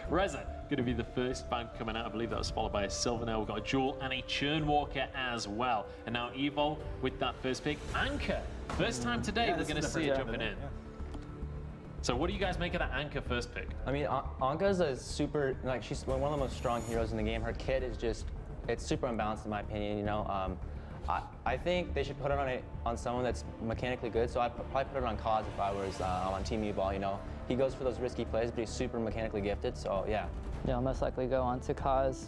Reza, going to be the first ban coming out. I believe that was followed by a Sylvanel. We've got a Jewel and a Churnwalker as well. And now Evol with that first pick. Anchor, first time today we're going to see it jumping in. So what do you guys make of that Anchor first pick? I mean, Anka's a super, like, she's one of the most strong heroes in the game. Her kit is just, it's super unbalanced in my opinion, you know. I think they should put it on someone that's mechanically good, so I'd probably put it on Kaz if I was on Team Evol, you know. He goes for those risky plays, but he's super mechanically gifted, so yeah. Yeah, I'll most likely go on to Kaz.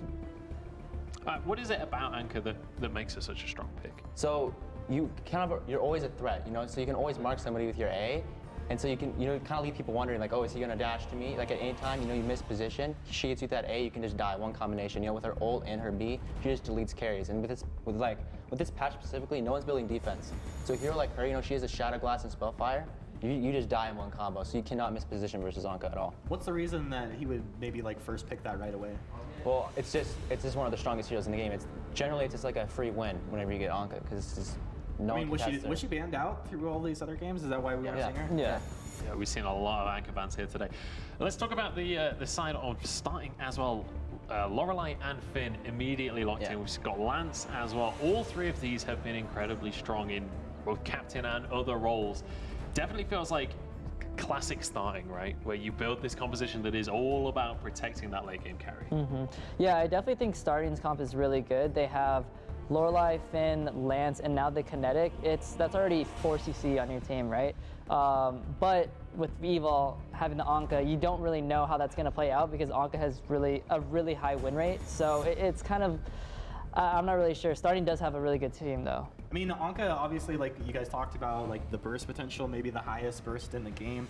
What is it about Anchor that makes it such a strong pick? So you're always a threat, you know, so you can always mark somebody with your A, and so you can, you know, kind of leave people wondering, like, oh, is he gonna dash to me? Like at any time, you know, you miss position, she hits you with that A, you can just die, one combination. You know, with her ult and her B, she just deletes carries. And with this patch specifically, no one's building defense. So a hero like her, you know, she has a Shadow Glass and Spellfire, you just die in one combo, so you cannot miss position versus Anka at all. What's the reason that he would maybe like first pick that right away? Well, it's just one of the strongest heroes in the game. It's just like a free win whenever you get Anka, because it's just no one was she banned out through all these other games? Is that why we were seeing her? Yeah. Yeah, we've seen a lot of Anchor bans here today. Let's talk about the side of starting as well. Lorelei and Finn immediately locked in. We've got Lance as well. All three of these have been incredibly strong in both captain and other roles. Definitely feels like classic starting, right? Where you build this composition that is all about protecting that late game carry. Yeah, I definitely think starting's comp is really good. They have Lorelei, Finn, Lance, and now the Kinetic. That's already 4 CC on your team, right? But with Evol having the Anka, you don't really know how that's going to play out because Anka has a really high win rate. So it's kind of, I'm not really sure. Starting does have a really good team though. I mean, Anka, obviously, like you guys talked about, like the burst potential, maybe the highest burst in the game.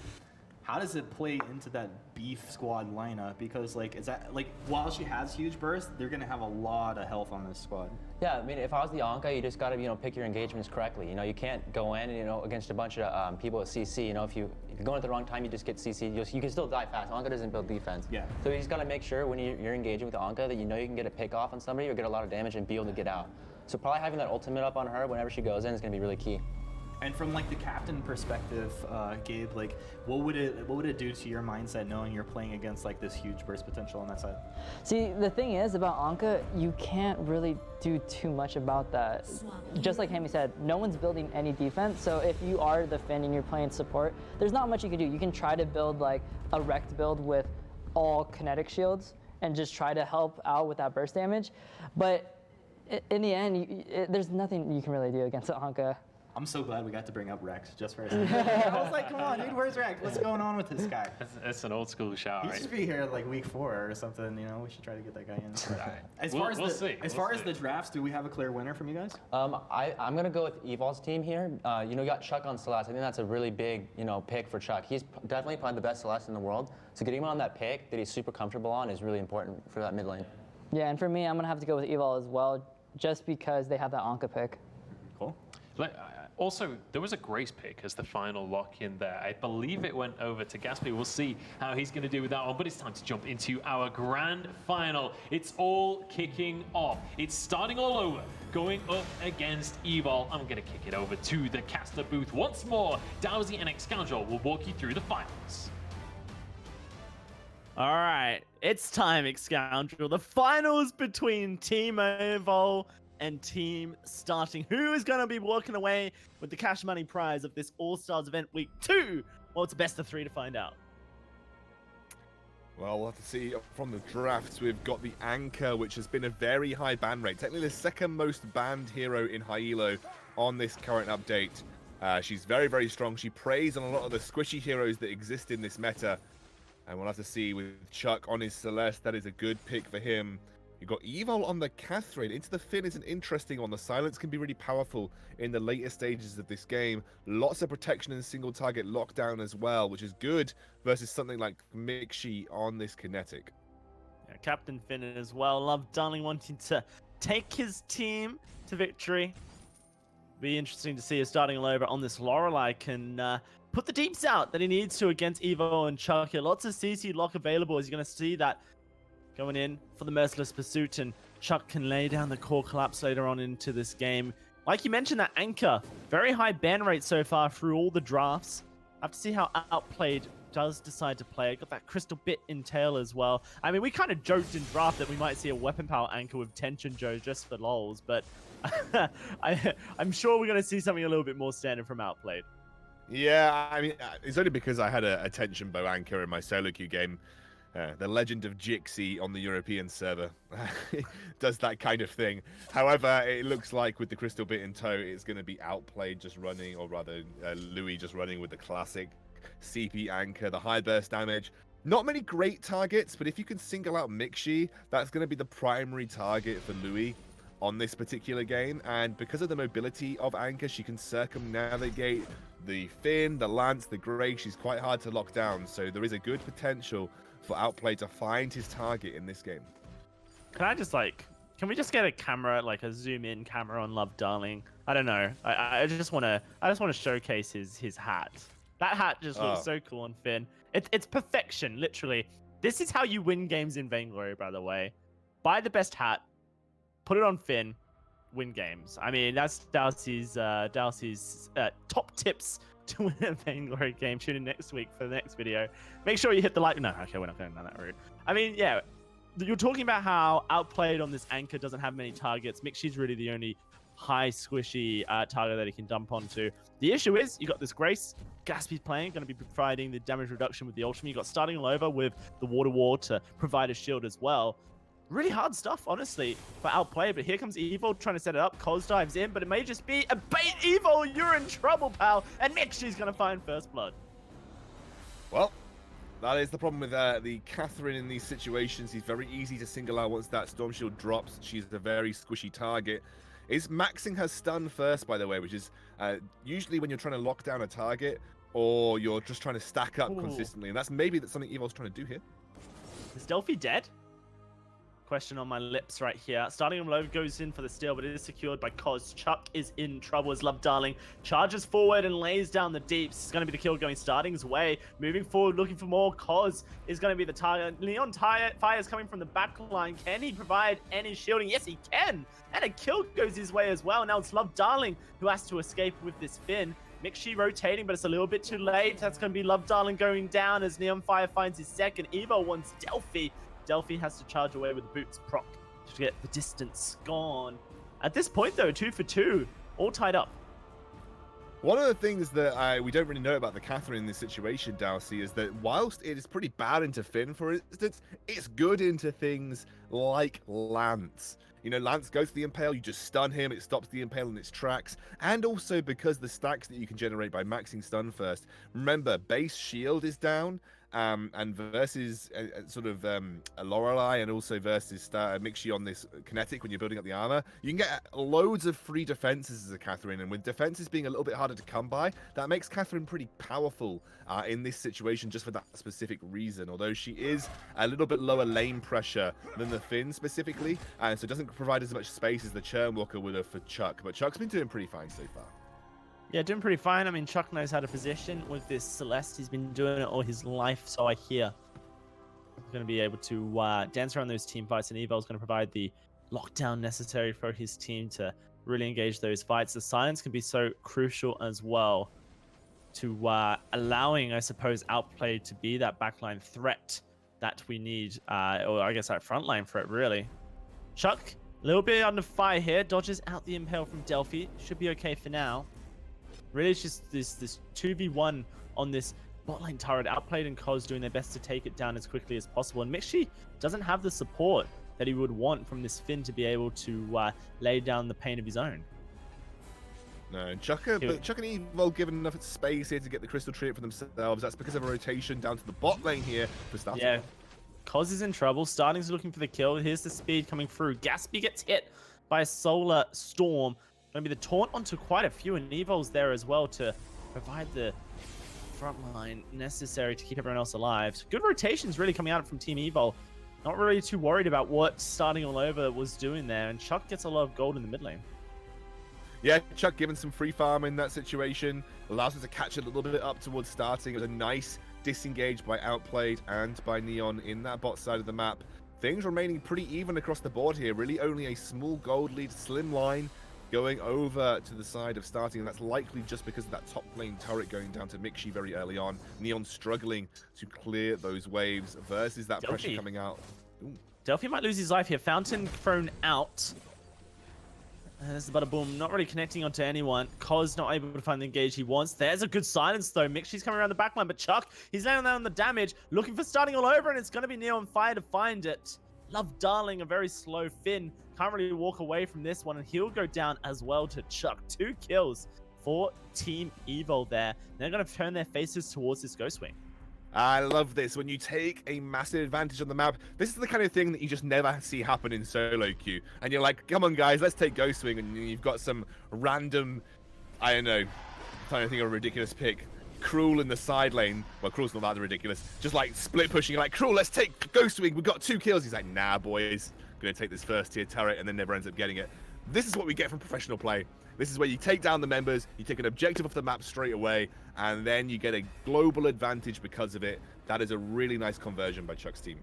How does it play into that beef squad lineup? Because like, is that like, while she has huge burst, they're gonna have a lot of health on this squad. Yeah, I mean, if I was the Anka, you just gotta, you know, pick your engagements correctly. You know, you can't go in, you know, against a bunch of people at CC. You know, if you're going at the wrong time, you just get CC. You can still die fast. Anka doesn't build defense. Yeah. So you just gotta make sure when you're engaging with the Anka that you know you can get a pick off on somebody or get a lot of damage and be able to get out. So probably having that ultimate up on her whenever she goes in is gonna be really key. And from like the captain perspective, Gabe, like what would it do to your mindset knowing you're playing against like this huge burst potential on that side? See, the thing is about Anka, you can't really do too much about that. Just like Hammy said, no one's building any defense. So if you are the Finn and you're playing support, there's not much you can do. You can try to build like a wrecked build with all kinetic shields and just try to help out with that burst damage. But in the end, there's nothing you can really do against Anka. I'm so glad we got to bring up Rex just for a second. I was like, come on, dude, where's Rex? What's going on with this guy? It's an old school shout, right? He should be here like week 4 or something, you know? We should try to get that guy in. As far as the drafts, do we have a clear winner from you guys? I'm going to go with Evol's team here. You know, you got Chuck on Celeste. I think that's a really big, you know, pick for Chuck. He's definitely probably the best Celeste in the world. So getting him on that pick that he's super comfortable on is really important for that mid lane. Yeah, and for me, I'm going to have to go with Evol as well, just because they have that Anka pick. Cool. Also, there was a Grace pick as the final lock in there. I believe it went over to Gatsby. We'll see how he's going to do with that one. But it's time to jump into our grand final. It's all kicking off. It's starting all over, going up against Evol. I'm going to kick it over to the caster booth once more. Dowsy and X-Scoundrel will walk you through the finals. All right, it's time, X-Scoundrel. The finals between Team Evol and Team Starting. Who is going to be walking away with the cash money prize of this All-Stars event week 2? Well, it's a best of 3 to find out. Well, we'll have to see from the drafts. We've got the Anchor, which has been a very high ban rate. Technically the second most banned hero in high elo on this current update. She's very, very strong. She preys on a lot of the squishy heroes that exist in this meta. And we'll have to see with Chuck on his Celeste. That is a good pick for him. You've got Evol on the Catherine. Into the Finn is an interesting one. The silence can be really powerful in the later stages of this game. Lots of protection and single target lockdown as well, which is good versus something like Mixi on this Kinetic. Yeah, Captain Finn as well. Love Darling wanting to take his team to victory. Be interesting to see if starting all over on this Lorelei can put the deeps out that he needs to against Evol and Chuck here. Lots of CC lock available as you're going to see that going in for the Merciless Pursuit, and Chuck can lay down the core collapse later on into this game. Like you mentioned, that Anchor, very high ban rate so far through all the drafts. I have to see how outplayed does decide to play it. Got that crystal bit in tail as well. I mean, we kind of joked in draft that we might see a weapon power anchor with tension Joe just for lols, but I'm sure we're going to see something a little bit more standard from Outplayed. Yeah, I mean, it's only because I had a tension bow anchor in my solo queue game. The Legend of Jixie on the European server does that kind of thing. However, it looks like with the crystal bit in tow, it's going to be Outplayed just running, or rather Louis just running with the classic CP anchor, the high burst damage. Not many great targets, but if you can single out Mixi, that's going to be the primary target for Louis on this particular game. And because of the mobility of anchor, she can circumnavigate the Finn, the Lance, the Grey. She's quite hard to lock down, so there is a good potential for Outplay to find his target in this game. Can we just get a camera, like a zoom in camera on Love Darling? I don't know. I just want to showcase his hat. That hat just looks so cool on Finn. It's perfection, literally. This is how you win games in Vainglory, by the way. Buy the best hat, put it on Finn, win games. I mean, that's Dalcy's top tips to win a Vainglory game. Tune in next week for the next video. Make sure you hit the like. No, okay, we're not going down that route. I mean, yeah, you're talking about how Outplayed on this anchor doesn't have many targets. Mixi's really the only high squishy target that he can dump onto. The issue is you got this Grace. Gaspy's playing, going to be providing the damage reduction with the ultimate. You got starting all over with the Water Wall to provide a shield as well. Really hard stuff, honestly, for Outplay, but here comes Evol trying to set it up. Koz dives in, but it may just be a bait. Evol, you're in trouble, pal. And Mixi's going to find first blood. Well, that is the problem with the Catherine in these situations. He's very easy to single out once that Storm Shield drops. She's a very squishy target. Is maxing her stun first, by the way, which is usually when you're trying to lock down a target or you're just trying to stack up consistently. And that's something Evol's trying to do here. Is Delphi dead? Question on my lips right here. Starting him low, goes in for the steal, but it is secured by Koz. Chuck is in trouble as Love Darling charges forward and lays down the deeps. It's going to be the kill going Starting's way. Moving forward, looking for more. Koz is going to be the target. Leon Fire is coming from the back line. Can he provide any shielding? Yes, he can. And a kill goes his way as well. Now it's Love Darling who has to escape with this Finn. Mixi rotating, but it's a little bit too late. That's going to be Love Darling going down as Neon Fire finds his second. Evo wants Delphi. Delphi has to charge away with the boots proc to get the distance gone. At this point, though, 2 for 2, all tied up. One of the things that we don't really know about the Catherine in this situation, Dalcy, is that whilst it is pretty bad into Finn, for instance, it's good into things like Lance. You know, Lance goes to the Impale, you just stun him, it stops the Impale in its tracks, and also because the stacks that you can generate by maxing stun first. Remember, base shield is down, and versus a Lorelei, and also versus Mixi on this kinetic when you're building up the armor, you can get loads of free defenses as a Catherine, and with defenses being a little bit harder to come by, that makes Catherine pretty powerful in this situation just for that specific reason, although she is a little bit lower lane pressure than the Finn specifically, and so it doesn't provide as much space as the Churnwalker would have for Chuck, but Chuck's been doing pretty fine so far. Yeah, doing pretty fine. I mean, Chuck knows how to position with this Celeste. He's been doing it all his life, so I hear. He's going to be able to dance around those team fights, and Evol's going to provide the lockdown necessary for his team to really engage those fights. The silence can be so crucial as well to allowing, I suppose, Outplay to be that backline threat that we need, or I guess that frontline threat, really. Chuck, a little bit under fire here. Dodges out the Impale from Delphi. Should be okay for now. Really, it's just this 2v1 on this botline turret. Outplayed and Koz doing their best to take it down as quickly as possible. And Mixi doesn't have the support that he would want from this Finn to be able to lay down the pain of his own. No, Chuck and Evol given enough space here to get the crystal tree for themselves. That's because of a rotation down to the bot lane here for Starting. Yeah, Koz is in trouble. Starting's looking for the kill. Here's the speed coming through. Gaspy gets hit by a solar storm. Going to be the taunt onto quite a few, and Evol's there as well to provide the front line necessary to keep everyone else alive. So good rotations really coming out from Team Evol. Not really too worried about what Starting All Over was doing there, and Chuck gets a lot of gold in the mid lane. Yeah, Chuck given some free farm in that situation. Allows us to catch a little bit up towards Starting. It was a nice disengage by Outplayed and by Neon in that bot side of the map. Things remaining pretty even across the board here. Really only a small gold lead, slim line going over to the side of starting, and that's likely just because of that top lane turret going down to Mixi very early on. Neon struggling to clear those waves versus that pressure coming out. Ooh. Delphi might lose his life here. Fountain thrown out. There's the Butterboom, not really connecting onto anyone. Koz not able to find the engage he wants. There's a good silence though. Mixi's coming around the backline, but Chuck, he's laying down the damage, looking for starting all over, and it's going to be Neon Fire to find it. Love Darling, a very slow Finn. Can't really walk away from this one, and he'll go down as well to Chuck. 2 kills for Team Evol there. They're going to turn their faces towards this Ghostwing. I love this. When you take a massive advantage on the map, this is the kind of thing that you just never see happen in solo queue. And you're like, come on guys, let's take Ghostwing, and you've got some random, I don't know, I'm trying to think of a ridiculous pick. Cruel in the side lane. Well, Cruel's not that ridiculous. Just like split pushing, like, Cruel, let's take Ghostwing. We've got 2 kills. He's like, nah, boys. Gonna take this first tier turret, and then never ends up getting it. This is what we get from professional play. This is where you take down the members, you take an objective off the map straight away, and then you get a global advantage because of it. That is a really nice conversion by Chuck's team.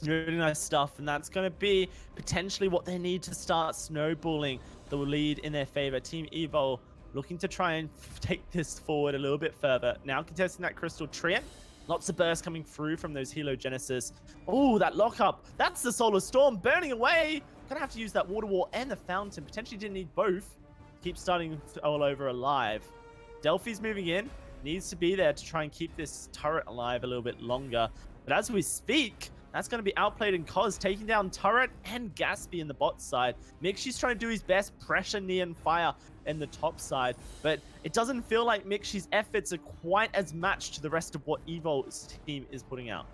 Really nice stuff, and that's going to be potentially what they need to start snowballing the lead in their favor. Team Evol looking to try and take this forward a little bit further. Now contesting that Crystal Treant. Lots of bursts coming through from those Helogenesis. Oh, that lockup. That's the Solar Storm burning away. Gonna have to use that Water Wall and the Fountain. Potentially didn't need both. Keep starting all over alive. Delphi's moving in. Needs to be there to try and keep this turret alive a little bit longer. But as we speak, that's going to be outplayed in Koz, taking down turret and Gaspy in the bot side. Mixi's trying to do his best, pressure Neon Fire in the top side. But it doesn't feel like Mixi's efforts are quite as matched to the rest of what Evol's team is putting out.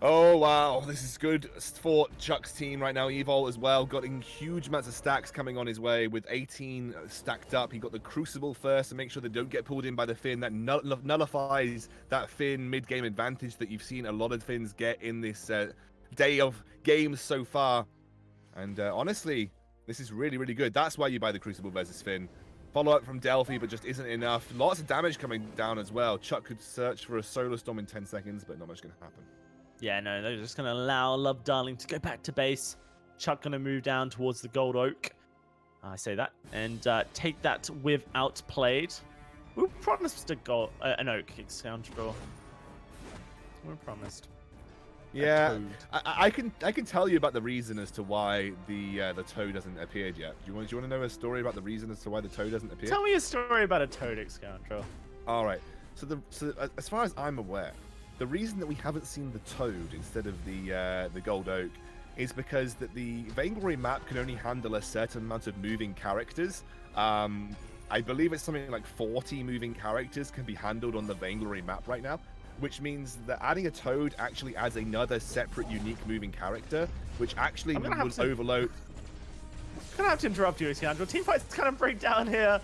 Oh, wow. This is good for Chuck's team right now. Evol as well, getting huge amounts of stacks coming on his way with 18 stacked up. He got the Crucible first to make sure they don't get pulled in by the Finn. That nullifies that Finn mid-game advantage that you've seen a lot of Finns get in this day of games so far. And honestly, this is really, really good. That's why you buy the Crucible versus Finn. Follow-up from Delphi, but just isn't enough. Lots of damage coming down as well. Chuck could search for a Solar Storm in 10 seconds, but not much going to happen. Yeah, no, they're just going to allow Love Darling to go back to base. Chuck going to move down towards the Gold Oak. I say that. And take that with outplayed. We promised an Oak, scoundrel. We promised. Yeah, I can tell you about the reason as to why the toad hasn't appeared yet. Do you want to know a story about the reason as to why the toad hasn't appeared? Tell me a story about a toad, scoundrel. All right. So as far as I'm aware, the reason that we haven't seen the toad instead of the gold oak is because that the Vainglory map can only handle a certain amount of moving characters. I believe it's something like 40 moving characters can be handled on the Vainglory map right now, which means that adding a toad actually adds another separate unique moving character, which actually will overload. I'm gonna have to interrupt you, Scoundrel. Team fight's gonna break down here.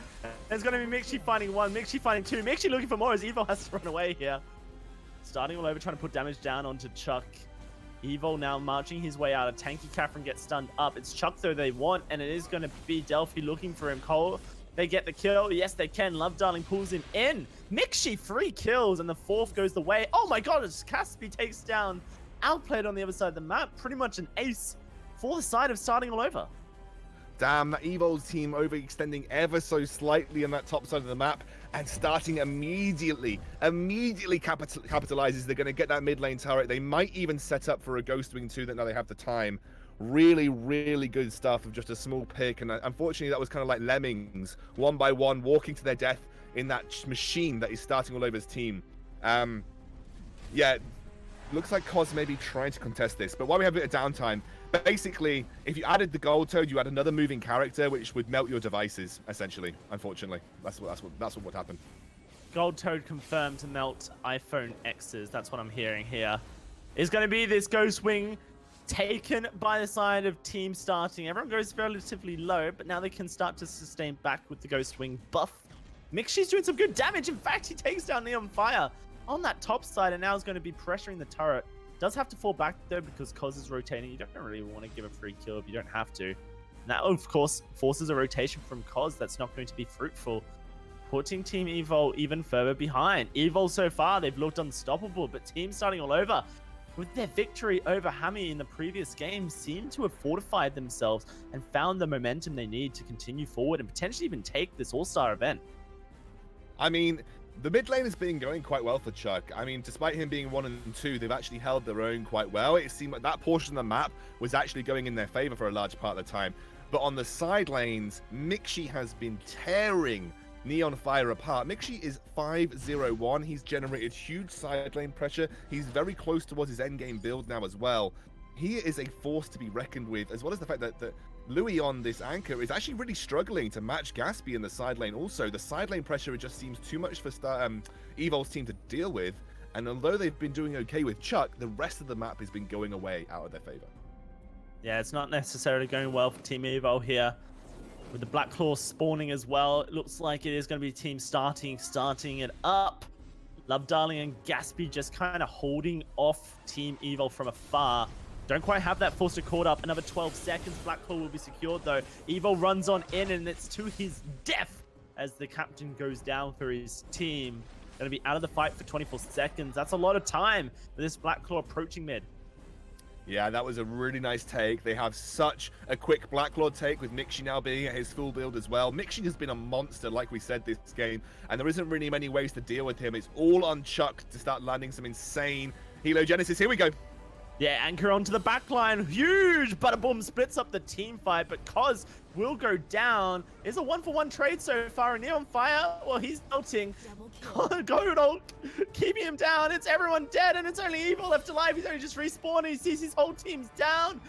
There's gonna be Mixi finding 1, Mixi finding 2, Mixi looking for more as Evol has to run away here. Starting all over, trying to put damage down onto Chuck. Evol now marching his way out. A tanky Catherine gets stunned up. It's Chuck though they want, and it is gonna be Delphi looking for him. Cole, they get the kill. Yes, they can. Love Darling pulls him in. Mixi 3 kills, and the 4th goes the way. Oh my god, it's Caspy takes down Outplayed on the other side of the map. Pretty much an ace for the side of starting all over. Damn, that Evol's team overextending ever so slightly on that top side of the map and starting immediately capitalizes. They're going to get that mid lane turret. They might even set up for a Ghostwing 2 that now they have the time. Really, really good stuff of just a small pick. And unfortunately, that was kind of like lemmings, one by one, walking to their death in that machine that is starting all over his team. Yeah, looks like Koz may be trying to contest this. But while we have a bit of downtime, basically, if you added the gold toad, you add another moving character, which would melt your devices. Essentially, unfortunately, that's what would happen. Gold toad confirmed to melt iPhone X's. That's what I'm hearing here. Is going to be this Ghostwing taken by the side of team starting. Everyone goes relatively low, but now they can start to sustain back with the Ghostwing buff. Mixi's doing some good damage. In fact, he takes down Neon Fire on that top side, and now is going to be pressuring the turret. Does have to fall back though because Koz is rotating. You don't really want to give a free kill if you don't have to. And that of course forces a rotation from Koz that's not going to be fruitful, putting Team Evol even further behind. Evol so far, they've looked unstoppable, but team starting all over with their victory over Hammy in the previous game, seem to have fortified themselves and found the momentum they need to continue forward and potentially even take this All-Star event. I mean, the mid lane has been going quite well for Chuck. I mean, despite him being 1 and 2, they've actually held their own quite well. It seemed like that portion of the map was actually going in their favor for a large part of the time. But on the side lanes, Mixi has been tearing Neon Fire apart. Mixi is 5-0-1. He's generated huge side lane pressure. He's very close towards his endgame build now as well. He is a force to be reckoned with, as well as the fact that Louis on this anchor is actually really struggling to match Gatsby in the side lane. Also, the side lane pressure just seems too much for Evol's team to deal with. And although they've been doing okay with Chuck, the rest of the map has been going away out of their favor. Yeah, it's not necessarily going well for Team Evol here. With the Black Claw spawning as well, it looks like it is going to be team starting it up. Love Darling and Gatsby just kind of holding off Team Evol from afar. Don't quite have that force to caught up. Another 12 seconds. Black Claw will be secured though. Evol runs on in and it's to his death as the captain goes down for his team. Going to be out of the fight for 24 seconds. That's a lot of time for this Black Claw approaching mid. Yeah, that was a really nice take. They have such a quick Black Lord take with Mixi now being at his full build as well. Mixi has been a monster, like we said, this game, and there isn't really many ways to deal with him. It's all on Chuck to start landing some insane Helogenesis. Here we go. Yeah, anchor onto the back line. Huge Butterboom splits up the team fight, but Cos will go down. It's a 1-for-1 trade so far. And Neon Fire, well, he's melting. Godol keeping him down. It's everyone dead, and it's only Evil left alive. He's only just respawned. He sees his whole team's down.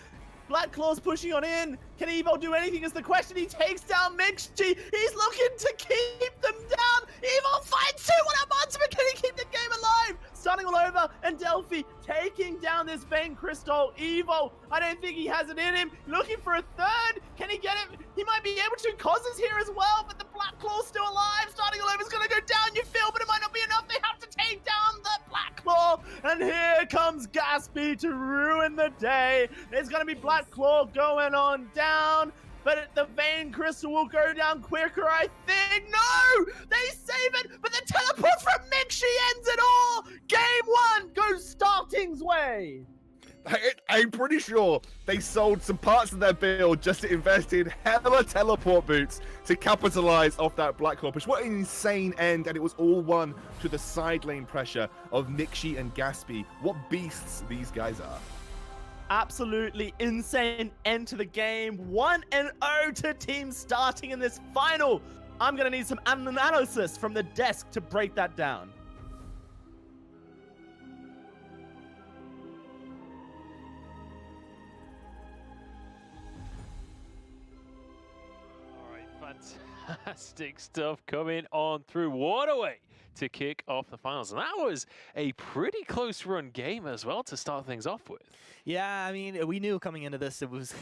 Black Claw's pushing on in. Can Evil do anything is the question. He takes down Mixi. He's looking to keep them down. Evil fights 2. What a monster, but can he keep the game alive? Starting all over, and Delphi taking down this Vayne Crystal. Evil, I don't think he has it in him. Looking for a third. Can he get it? He might be able to. Cos is here as well, but the Black Claw's still alive. Starting all over is going to go down, you feel, but it might not be enough. They have to take down the Black Claw. And here comes Gatsby to ruin the day. There's going to be Black Claw going on down. But the Vayne Crystal will go down quicker, I think. No! They save it, but the teleport from Mixi ends it all! Game 1 goes Starting's way! I'm pretty sure they sold some parts of their build just to invest in hella teleport boots to capitalize off that Black Claw push. What an insane end, and it was all won to the side lane pressure of Mixi and Gatsby. What beasts these guys are. Absolutely insane end to the game. 1-0 to team starting in this final. I'm going to need some analysis from the desk to break that down. All right, fantastic stuff coming on through. What a way to kick off the finals. And that was a pretty close run game as well to start things off with. Yeah, I mean, we knew coming into this it was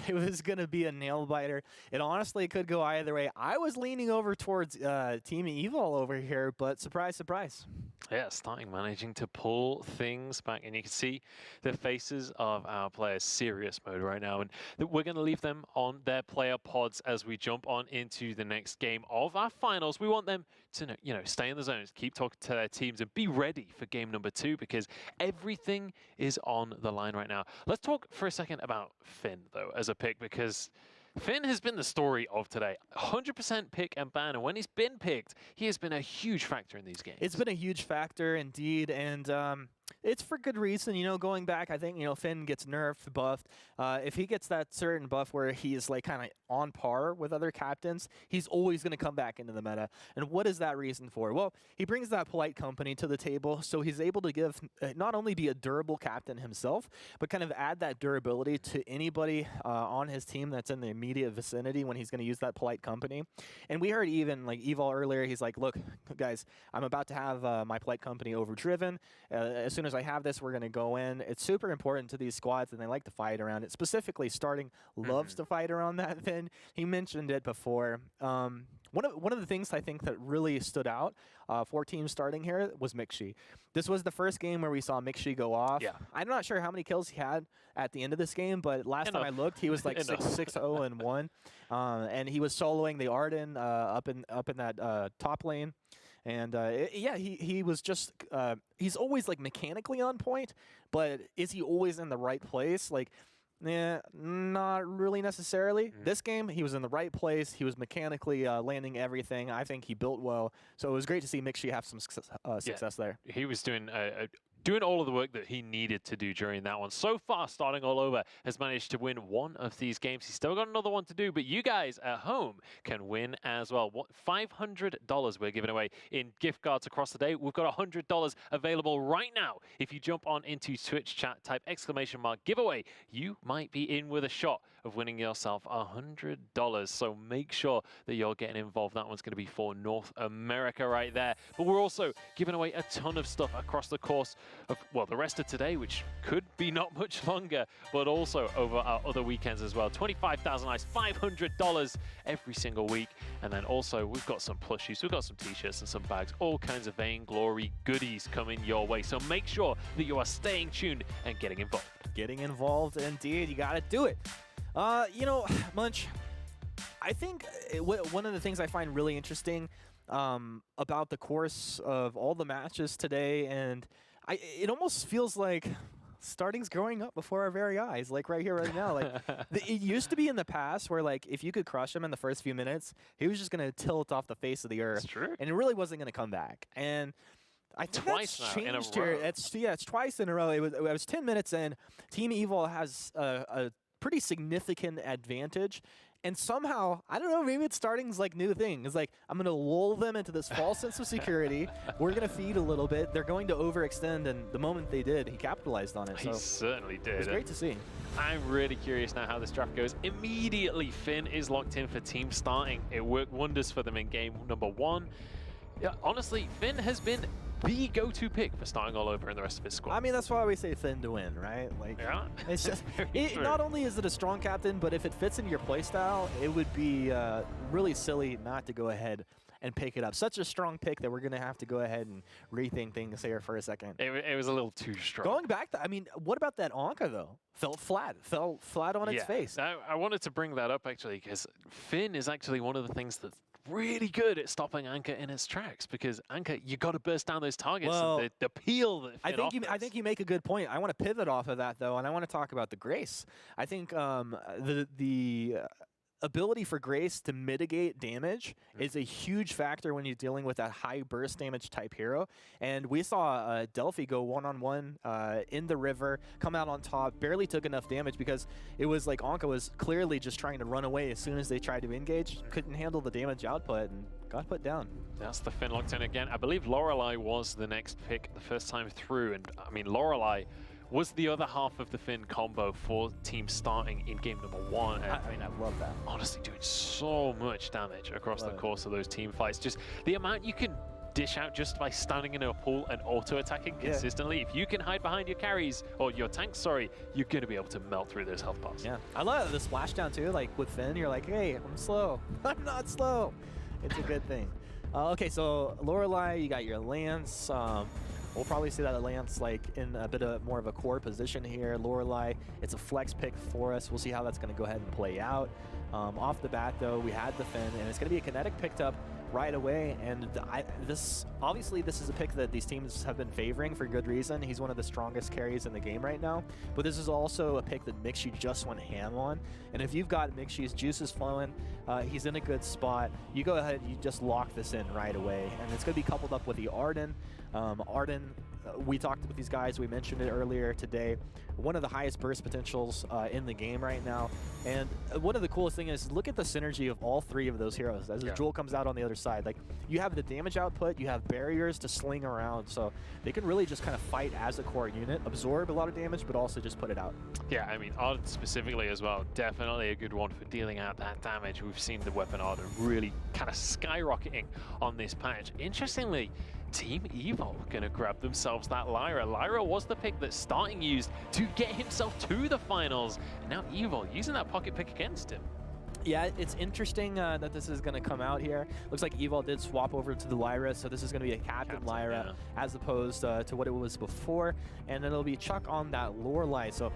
going to be a nail biter. It honestly could go either way. I was leaning over towards Team Evil over here, but surprise, surprise. Yeah, starting managing to pull things back, and you can see the faces of our players serious mode right now, and we're going to leave them on their player pods as we jump on into the next game of our finals. We want them to, stay in the zones, keep talking to their teams, and be ready for game number 2 because everything is on the line right now. Let's talk for a second about Finn, though, as a pick, because Finn has been the story of today. 100% pick and ban, and when he's been picked, he has been a huge factor in these games. It's been a huge factor indeed, and it's for good reason. Going back, I think, Finn gets nerfed, buffed. If he gets that certain buff where he is like kind of on par with other captains, he's always going to come back into the meta. And what is that reason for? Well, he brings that polite company to the table, so he's able to give not only be a durable captain himself, but kind of add that durability to anybody on his team that's in the immediate vicinity when he's going to use that polite company. And we heard even like Evol earlier, he's like, look, guys, I'm about to have my polite company overdriven. As soon as I have this, we're going to go in. It's super important to these squads, and they like to fight around it. Specifically, Starting loves to fight around that. Then he mentioned it before. One of the things I think that really stood out for Team Starting here was Mixi. This was the first game where we saw Mixi go off. Yeah. I'm not sure how many kills he had at the end of this game, but last time I looked, he was like 6-0-1, and he was soloing the Arden up in that top lane. And yeah, he was just he's always like mechanically on point, but is he always in the right place? Like, not really necessarily. This game, he was in the right place. He was mechanically landing everything. I think he built well. So it was great to see Mixi have some success there. He was doing all of the work that he needed to do during that one. So far, Starting All Over has managed to win one of these games. He's still got another one to do, but you guys at home can win as well. $500 we're giving away in gift cards across the day. We've got $100 available right now. If you jump on into Twitch chat, type !giveaway, you might be in with a shot of winning yourself $100. So make sure that you're getting involved. That one's going to be for North America right there. But we're also giving away a ton of stuff across the course of, well, the rest of today, which could be not much longer, but also over our other weekends as well. 25,000 ice, $500 every single week. And then also we've got some plushies, we've got some t-shirts and some bags, all kinds of Vainglory goodies coming your way. So make sure that you are staying tuned and getting involved. Getting involved, indeed. You got to do it. You know, Munch, I think one of the things I find really interesting about the course of all the matches today, and it almost feels like starting's growing up before our very eyes, like right here, right now. Like it used to be in the past where, like, if you could crush him in the first few minutes, he was just going to tilt off the face of the earth. That's true. And it really wasn't going to come back. And I think Twice that's now in a changed here. row. It's twice in a row. It was 10 minutes in. Team Evil has a pretty significant advantage. And somehow, I don't know, maybe it's starting's like new thing. It's like, I'm going to lull them into this false sense of security. We're going to feed a little bit. They're going to overextend, and the moment they did, he capitalized on it. He So certainly did. it was great to see. I'm really curious now how this draft goes. Immediately, Finn is locked in for team starting. It worked wonders for them in game number 1. Yeah, honestly, Finn has been the go-to pick for Starting All Over in the rest of his squad. I mean, that's why we say Finn to win, right? Like, Yeah. it's just Very true. not only is it a strong captain, but if it fits into your playstyle, it would be really silly not to go ahead and pick it up. Such a strong pick that we're going to have to go ahead and rethink things here for a second. It was a little too strong. Going back, I mean, what about that Anka, though? Fell flat on its face. I wanted to bring that up, actually, because Finn is actually one of the things that's really good at stopping Anka in its tracks, because Anka, you got to burst down those targets. Well, and the peel that Finn I think you make a good point. I want to pivot off of that, though, and I want to talk about the Grace. I think the ability for Grace to mitigate damage is a huge factor when you're dealing with that high burst damage type hero. And we saw Delphi go one-on-one in the river, come out on top, barely took enough damage because it was like Anka was clearly just trying to run away as soon as they tried to engage, couldn't handle the damage output, and got put down. That's the Finn locked in again. I believe Lorelei was the next pick the first time through, and I mean, Lorelei was the other half of the Finn combo for team starting in game number 1. And I mean, I love that. honestly doing so much damage across the course of those team fights. Just the amount you can dish out just by standing in a pool and auto-attacking consistently. If you can hide behind your carries, or your tanks, sorry, you're going to be able to melt through those health bars. Yeah, I love the splashdown too. Like with Finn, you're like, hey, I'm slow. I'm not slow. It's a good thing. Okay, so Lorelei, you got your Lance. We'll probably see that Lance like in a bit of more of a core position here. Lorelei, it's a flex pick for us. We'll see how that's going to go ahead and play out. Off the bat, though, we had the Finn, and it's going to be a kinetic picked up right away. And obviously this is a pick that these teams have been favoring for good reason. He's one of the strongest carries in the game right now. But this is also a pick that Mixi just went ham on. And if you've got Mixi's juices flowing, he's in a good spot. You go ahead, you just lock this in right away. And it's going to be coupled up with the Arden. Arden, we talked with these guys, we mentioned it earlier today, one of the highest burst potentials in the game right now. And one of the coolest things is look at the synergy of all three of those heroes as the Jewel comes out on the other side. Like, you have the damage output, you have barriers to sling around, so they can really just kind of fight as a core unit, absorb a lot of damage, but also just put it out. Yeah, I mean, Arden specifically as well, definitely a good one for dealing out that damage. We've seen the weapon Arden really kind of skyrocketing on this patch. Interestingly, Team Evol gonna grab themselves that Lyra. Lyra was the pick that Starting used to get himself to the finals. And now Evol using that pocket pick against him. Yeah, it's interesting that this is going to come out here. Looks like Evol did swap over to the Lyra, so this is going to be a Captain Lyra as opposed to what it was before. And then it'll be Chuck on that Lorelei. So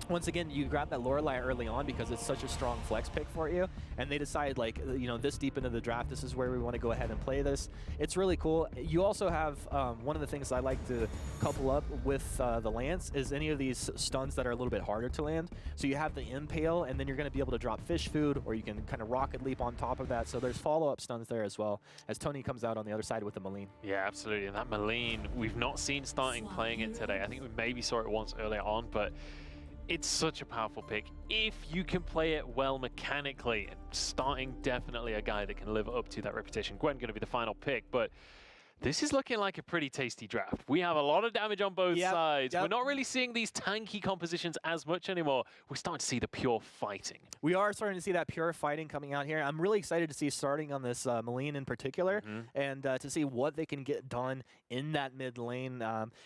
once again, you grab that Lorelei early on because it's such a strong flex pick for you, and they decide, like, you know, this deep into the draft, this is where we want to go ahead and play this. It's really cool. You also have one of the things I like to couple up with the lands is any of these stuns that are a little bit harder to land. So you have the Impale, and then you're going to be able to drop Fish Food, or you can kind of Rocket Leap on top of that. So there's follow-up stuns there as well, as Tony comes out on the other side with the Maline. Yeah, absolutely. And that Maline, we've not seen starting playing it today. I think we maybe saw it once earlier on, but it's such a powerful pick. If you can play it well mechanically, starting definitely a guy that can live up to that reputation. Gwen going to be the final pick, but this is looking like a pretty tasty draft. We have a lot of damage on both sides. We're not really seeing these tanky compositions as much anymore. We're starting to see the pure fighting. We are starting to see that pure fighting coming out here. I'm really excited to see starting on this Maline in particular, and to see what they can get done in that mid lane.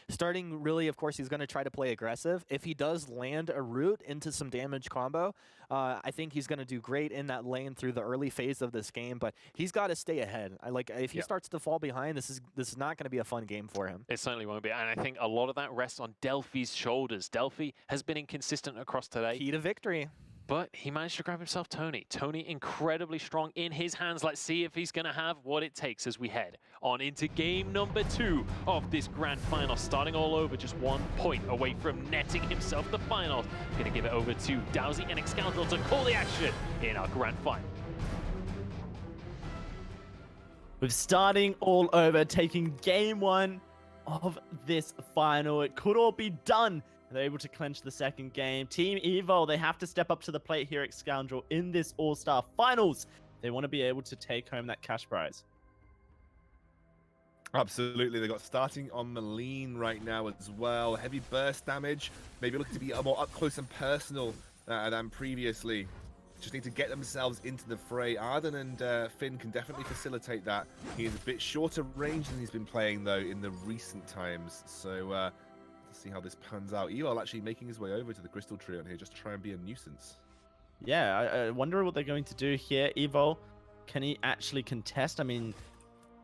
Starting really, of course, he's going to try to play aggressive. If he does land a root into some damage combo, I think he's going to do great in that lane through the early phase of this game, but he's got to stay ahead. If he starts to fall behind, this is not going to be a fun game for him. It certainly won't be, and I think a lot of that rests on Delphi's shoulders. Delphi has been inconsistent across today. Key to victory. But he managed to grab himself Tony. Tony incredibly strong in his hands. Let's see if he's going to have what it takes as we head on into game number 2 of this grand final. Starting all over, just 1 point away from netting himself the finals. Going to give it over to Dowsy and Excalibur to call the action in our grand final. With starting all over, taking game 1 of this final. It could all be done. They're able to clinch the second game. Team Evol, they have to step up to the plate here at Scoundrel in this All-Star Finals. They want to be able to take home that cash prize. Absolutely. They got starting on Maline right now as well. Heavy burst damage. Maybe looking to be more up close and personal than previously. Just need to get themselves into the fray. Arden and Finn can definitely facilitate that. He is a bit shorter range than he's been playing, though, in the recent times. So, let's see how this pans out. Evol actually making his way over to the Crystal Tree on here just to try and be a nuisance. Yeah, I wonder what they're going to do here. Evol, can he actually contest? I mean,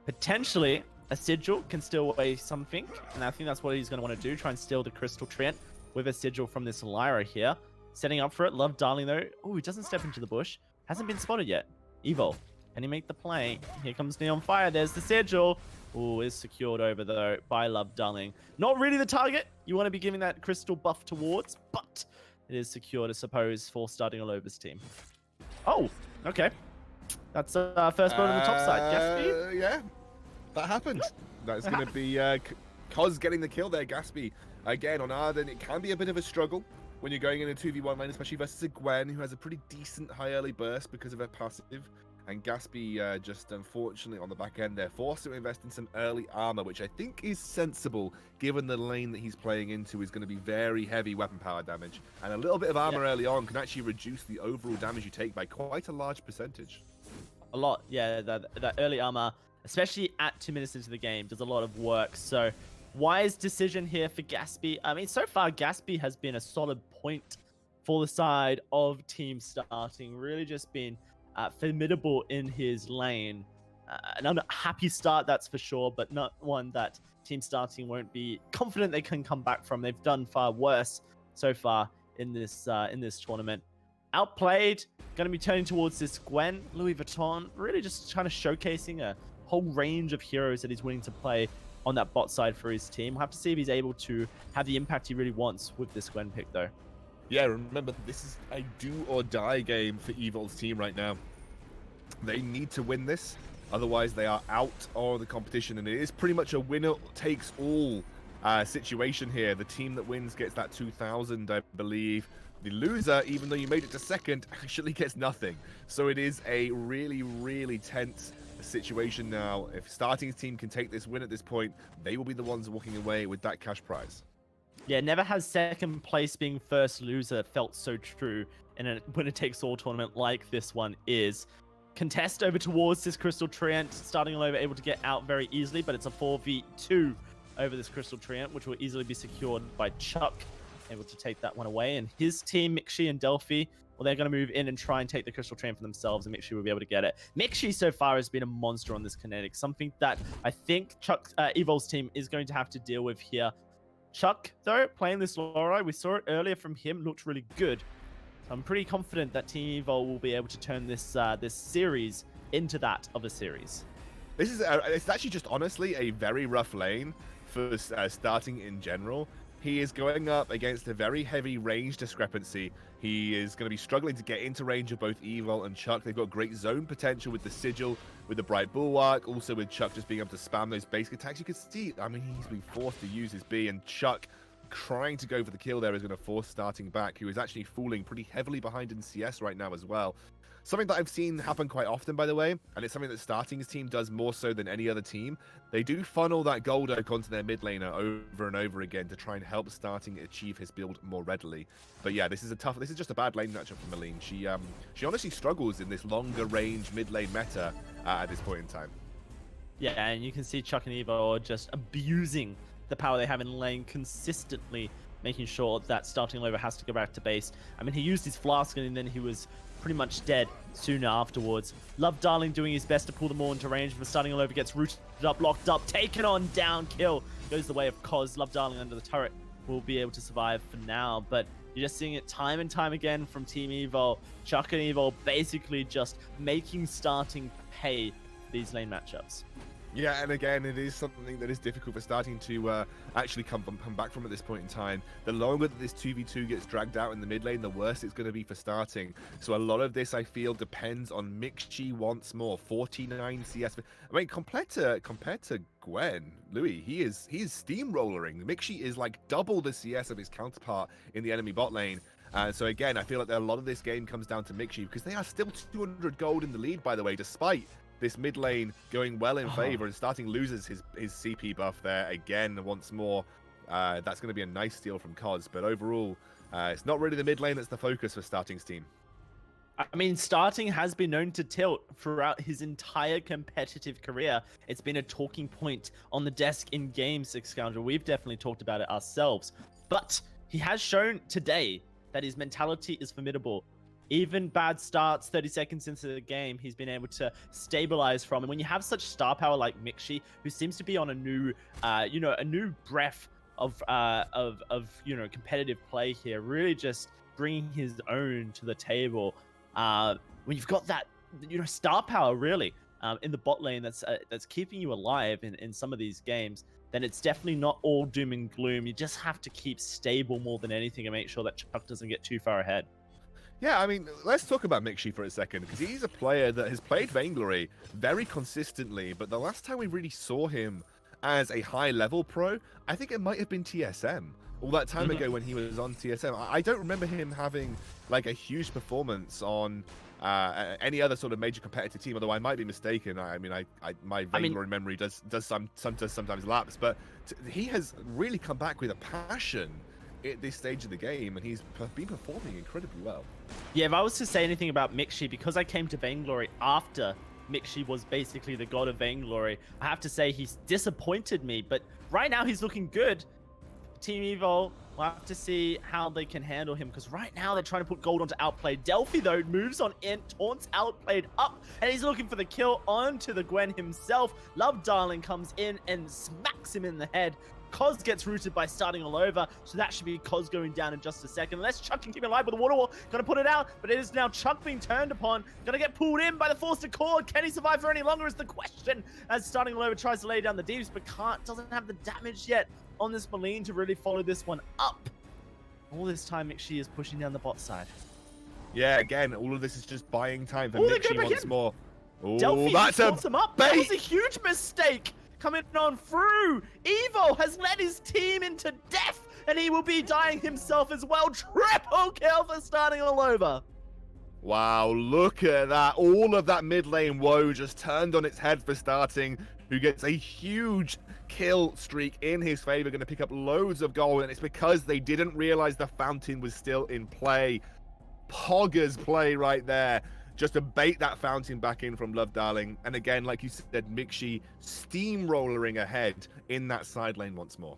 potentially a Sigil can steal away something, and I think that's what he's going to want to do, try and steal the Crystal Treant with a Sigil from this Lyra here. Setting up for it. Love Darling, though. Oh, he doesn't step into the bush. Hasn't been spotted yet. Evol, can he make the play? Here comes Neon Fire. There's the Sigil. Oh, is secured over, though, by Love Darling. Not really the target you want to be giving that crystal buff towards, but it is secured, I suppose, for starting all over's team. Oh, okay. That's first blood on the top side. Gaspy? Yeah, that happened. That's going to be Cos getting the kill there. Gaspy, again, on Arden. It can be a bit of a struggle when you're going in a 2v1 lane, especially versus a Gwen, who has a pretty decent high early burst because of her passive. And Gaspy, just unfortunately on the back end there, forced to invest in some early armor, which I think is sensible, given the lane that he's playing into is going to be very heavy weapon power damage. And a little bit of armor early on can actually reduce the overall damage you take by quite a large percentage. A lot, yeah. That early armor, especially at 2 minutes into the game, does a lot of work. So, wise decision here for Gaspy. I mean, so far, Gaspy has been a solid point for the side of team starting. Really just been formidable in his lane. An unhappy start, that's for sure, but not one that team starting won't be confident they can come back from. They've done far worse so far in this tournament. Outplayed, going to be turning towards this Gwen. Louis Vuitton, really just kind of showcasing a whole range of heroes that he's willing to play on that bot side for his team. We'll have to see if he's able to have the impact he really wants with this Gwen pick, though. Yeah, remember, this is a do-or-die game for Evol's team right now. They need to win this, otherwise they are out of the competition, and it is pretty much a winner-takes-all situation here. The team that wins gets that 2,000, I believe. The loser, even though you made it to second, actually gets nothing. So it is a really, really tense situation now. If starting team can take this win at this point, they will be the ones walking away with that cash prize. Yeah, never has second place being first loser felt so true in a winner-takes-all tournament like this one is. Contest over towards this Crystal Treant, starting all over, able to get out very easily, but it's a 4v2 over this Crystal Treant, which will easily be secured by Chuck, able to take that one away. And his team, Mixi and Delphi, well, they're going to move in and try and take the Crystal Treant for themselves, and Mixi will be able to get it. Mixi so far has been a monster on this kinetic, something that I think Chuck Evol's team is going to have to deal with here. Chuck, though, playing this Lorelei, we saw it earlier from him, looked really good. So I'm pretty confident that Team Evol will be able to turn this this series into that of a series. This is it's actually just honestly a very rough lane for starting in general. He is going up against a very heavy range discrepancy. He is going to be struggling to get into range of both Evol and Chuck. They've got great zone potential with the Sigil, with the Bright Bulwark, also with Chuck just being able to spam those basic attacks. You can see, I mean, he's been forced to use his B, and Chuck trying to go for the kill there is going to force starting back, who is actually falling pretty heavily behind in CS right now as well. Something that I've seen happen quite often, by the way, and it's something that Starting's team does more so than any other team. They do funnel that gold oak onto their mid laner over and over again to try and help Starting achieve his build more readily. But yeah, this is just a bad lane matchup for Malene. She honestly struggles in this longer range mid lane meta at this point in time. Yeah, and you can see Chuck and Evo are just abusing the power they have in lane consistently, making sure that Starting Lover has to go back to base. I mean, he used his flask and then he was pretty much dead soon afterwards. Love Darling doing his best to pull them all into range, but Starting Lover gets rooted up, locked up, taken on, down, kill. Goes the way of Cos. Love Darling under the turret will be able to survive for now, but you're just seeing it time and time again from Team Evol. Chuck and Evol basically just making Starting pay for these lane matchups. Yeah, and again, it is something that is difficult for Starting to actually come back from at this point in time. The longer that this 2v2 gets dragged out in the mid lane, the worse it's going to be for Starting. So a lot of this, I feel, depends on Mixi once more. 49 CS. I mean, compared to Gwen, Louis, he is steamrollering. Mixi is like double the CS of his counterpart in the enemy bot lane. So again, I feel like a lot of this game comes down to Mixi, because they are still 200 gold in the lead, by the way, despite this mid lane going well in favor, and Starting loses his CP buff there again once more. That's going to be a nice steal from Cos, but overall, it's not really the mid lane that's the focus for Starting's team. I mean, Starting has been known to tilt throughout his entire competitive career. It's been a talking point on the desk in game, Six Scoundrel. We've definitely talked about it ourselves, but he has shown today that his mentality is formidable. Even bad starts 30 seconds into the game, he's been able to stabilize from. And when you have such star power like Mixi, who seems to be on a new, a new breath of competitive play here, really just bringing his own to the table. When you've got that, star power really in the bot lane that's keeping you alive in some of these games, then it's definitely not all doom and gloom. You just have to keep stable more than anything and make sure that Chuck doesn't get too far ahead. Yeah, I mean, let's talk about Mixi for a second, because he's a player that has played Vainglory very consistently, but the last time we really saw him as a high-level pro, I think it might have been TSM. All that time ago when he was on TSM. I don't remember him having, like, a huge performance on any other sort of major competitive team, although I might be mistaken. My Vainglory memory does sometimes lapse, but he has really come back with a passion at this stage of the game, and he's been performing incredibly well. Yeah, if I was to say anything about Mixi, because I came to Vainglory after Mixi was basically the god of Vainglory, I have to say he's disappointed me, but right now he's looking good. Team Evol, we'll have to see how they can handle him, because right now they're trying to put gold onto Outplay. Delphi, though, moves on in, taunts Outplayed up, and he's looking for the kill onto the Gwen himself. Love Darling comes in and smacks him in the head. Cos gets rooted by Starting all over, so that should be Cos going down in just a second. Unless Chuck can keep it alive with the water wall, gonna put it out, but it is now Chuck being turned upon, gonna get pulled in by the Forced Accord. Can he survive for any longer is the question, as Starting all over tries to lay down the deeps, but doesn't have the damage yet on this Malene to really follow this one up. All this time, Mixi is pushing down the bot side. Yeah, again, all of this is just buying time for Mixi once more. Oh, Delphi that's a him up. That was a huge mistake. Coming on through. Evo has led his team into death, and he will be dying himself as well. Triple kill for Starting all over. Wow, look at that. All of that mid lane woe just turned on its head for Starting, who gets a huge kill streak in his favor, going to pick up loads of gold, and it's because they didn't realize the fountain was still in play. Poggers play right there, just to bait that fountain back in from Love Darling. And again, like you said, Mixi steamrollering ahead in that side lane once more.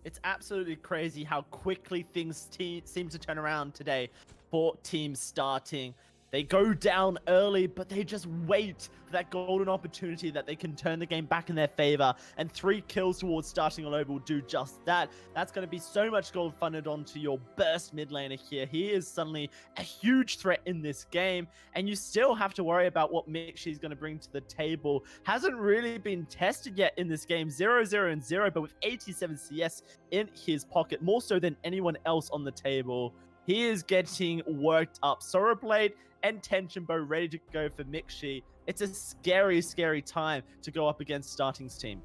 It's absolutely crazy how quickly things seem to turn around today for Team Starting. They go down early, but they just wait for that golden opportunity that they can turn the game back in their favor. And 3 kills towards starting all over will do just that. That's going to be so much gold funded onto your burst mid laner here. He is suddenly a huge threat in this game. And you still have to worry about what Mixi is going to bring to the table. Hasn't really been tested yet in this game. 0-0 and 0, but with 87 CS in his pocket, more so than anyone else on the table. He is getting worked up. Sorrowblade and Tension Bow ready to go for Mixi. It's a scary, scary time to go up against Starting's team.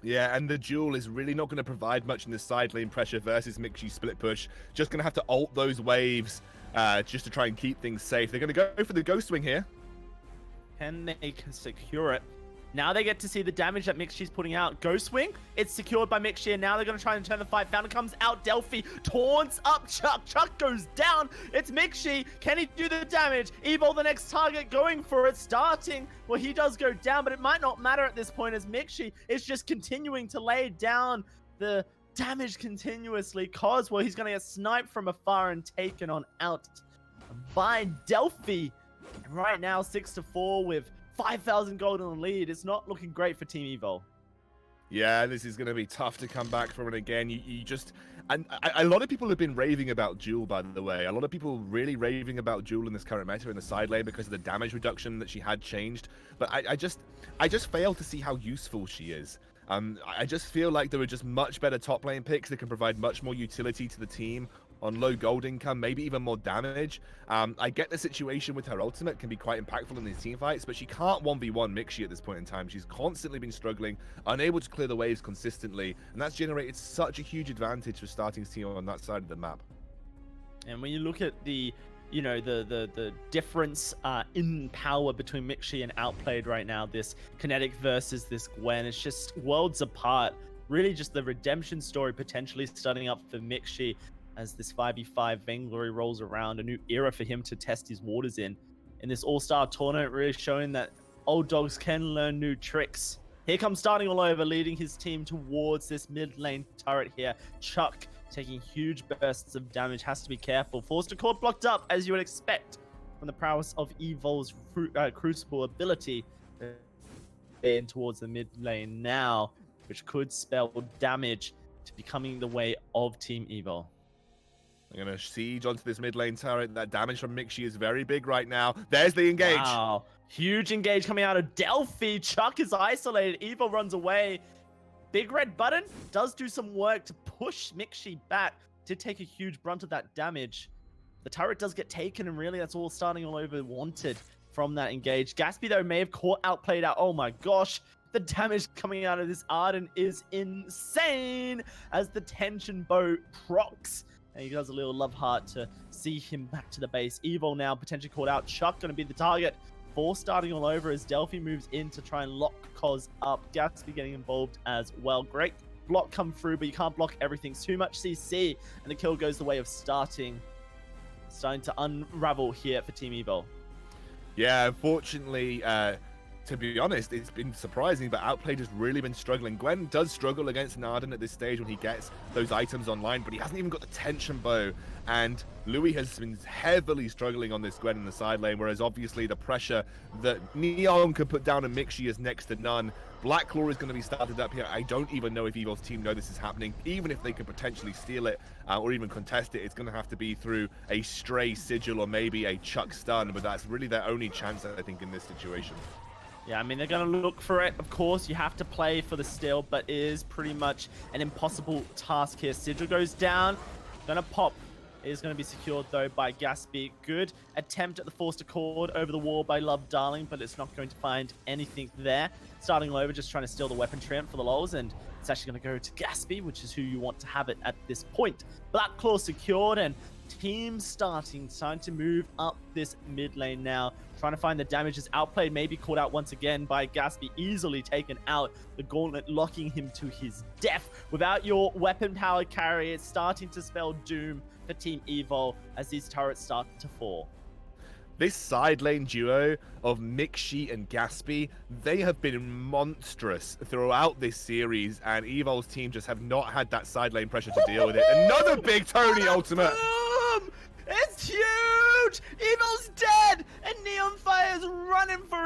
Yeah, and the duel is really not going to provide much in the side lane pressure versus Mixi split push. Just going to have to ult those waves just to try and keep things safe. They're going to go for the Ghost Swing here. Can they secure it? Now they get to see the damage that Mixi's putting out. Ghost Wing, it's secured by Mixi, and now they're going to try and turn the fight. Fountain comes out, Delphi taunts up Chuck. Chuck goes down. It's Mixi. Can he do the damage? Evol, the next target, going for it. Starting, well, he does go down, but it might not matter at this point as Mixi is just continuing to lay down the damage continuously. Cause, well, he's going to get sniped from afar and taken on out by Delphi. And right now, 6-4 with 5,000 gold in the lead. It's not looking great for Team Evol. Yeah, this is going to be tough to come back from it again. You just... And a lot of people have been raving about Jewel, by the way. A lot of people really raving about Jewel in this current meta in the side lane because of the damage reduction that she had changed. But I just fail to see how useful she is. I just feel like there are just much better top lane picks that can provide much more utility to the team on low gold income, maybe even more damage. I get the situation with her ultimate can be quite impactful in these team fights, but she can't 1v1 Mixi at this point in time. She's constantly been struggling, unable to clear the waves consistently, and that's generated such a huge advantage for Starting's team on that side of the map. And when you look at the the difference in power between Mixi and Outplayed right now, this Kinetic versus this Gwen, it's just worlds apart. Really just the redemption story potentially starting up for Mixi as this 5v5 Vainglory rolls around, a new era for him to test his waters in this all-star tournament, really showing that old dogs can learn new tricks. Here comes Starting all over, leading his team towards this mid lane turret here. Chuck taking huge bursts of damage, has to be careful. Forced to Cord blocked up, as you would expect from the prowess of Evol's Crucible ability. In towards the mid lane now, which could spell damage to be coming the way of Team Evol. I'm going to siege onto this mid lane turret. That damage from Mixi is very big right now. There's the engage. Wow. Huge engage coming out of Delphi. Chuck is isolated. Evil runs away. Big red button does do some work to push Mixi back. Did take a huge brunt of that damage. The turret does get taken, and really that's all Starting all over wanted from that engage. Gatsby, though, may have caught Outplayed out. Oh my gosh. The damage coming out of this Arden is insane as the Tension Bow procs. And he does a little love heart to see him back to the base. Evil now potentially called out. Chuck going to be the target for Starting all over as Delphi moves in to try and lock Cos up. Gatsby getting involved as well. Great block come through, but you can't block everything. Too much CC, and the kill goes the way of Starting. Starting to unravel here for Team Evil. Yeah, unfortunately, to be honest, it's been surprising, but Outplayed has really been struggling. Gwen does struggle against Narden at this stage when he gets those items online, but he hasn't even got the Tension Bow. And Louis has been heavily struggling on this Gwen in the side lane, whereas obviously the pressure that Neon can put down on Mixi is next to none. Black Claw is going to be started up here. I don't even know if Evil's team know this is happening. Even if they could potentially steal it or even contest it, it's going to have to be through a stray Sigil or maybe a Chuck stun, but that's really their only chance, I think, in this situation. Yeah, I mean, they're going to look for it. Of course, you have to play for the steal, but it is pretty much an impossible task here. Sigil goes down. Going to pop. It is going to be secured, though, by Gatsby. Good attempt at the Forced Accord over the wall by Love Darling, but it's not going to find anything there. Starting all over, just trying to steal the weapon treant for the lols, and it's actually going to go to Gatsby, which is who you want to have it at this point. Black Claw secured, and Team Starting trying to move up this mid lane now. Trying to find the damage as Outplayed, maybe caught out once again by Gatsby, easily taken out. The gauntlet locking him to his death. Without your weapon power carry, it's starting to spell doom for Team Evol as these turrets start to fall. This side lane duo of Mixi and Gatsby, they have been monstrous throughout this series, and Evol's team just have not had that side lane pressure to deal with it. Another big Tony ultimate. It's huge! Evil's dead!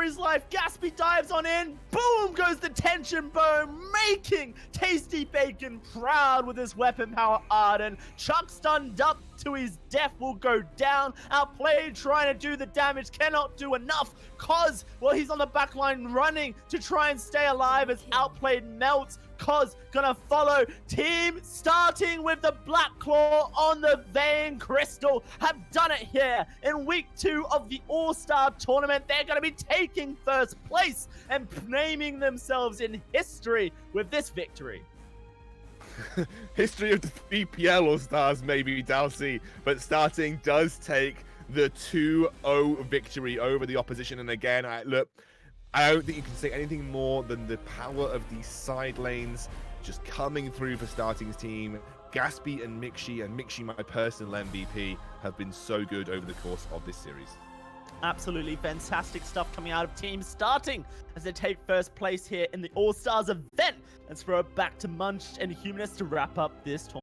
for his life. Gaspy dives on in. Boom goes the tension bone, making Tasty Bacon proud with his weapon power Arden. Chuck stunned up to his death will go down. Outplayed trying to do the damage, cannot do enough cause, well, he's on the back line running to try and stay alive as Outplayed melts. Cause gonna follow. Team starting with the Black Claw on the Vein Crystal have done it here in week 2 of the All-Star Tournament. They're gonna be taking first place and naming themselves in history with this victory. History of the VPL All-Stars, maybe, Dalsy, but starting does take the 2-0 victory over the opposition. And again, I don't think you can say anything more than the power of these side lanes just coming through for Starting's team. Gaspy and Mixi, my personal MVP, have been so good over the course of this series. Absolutely fantastic stuff coming out of Team Starting as they take first place here in the All-Stars event. Let's throw it back to Munch and Humanist to wrap up this tournament.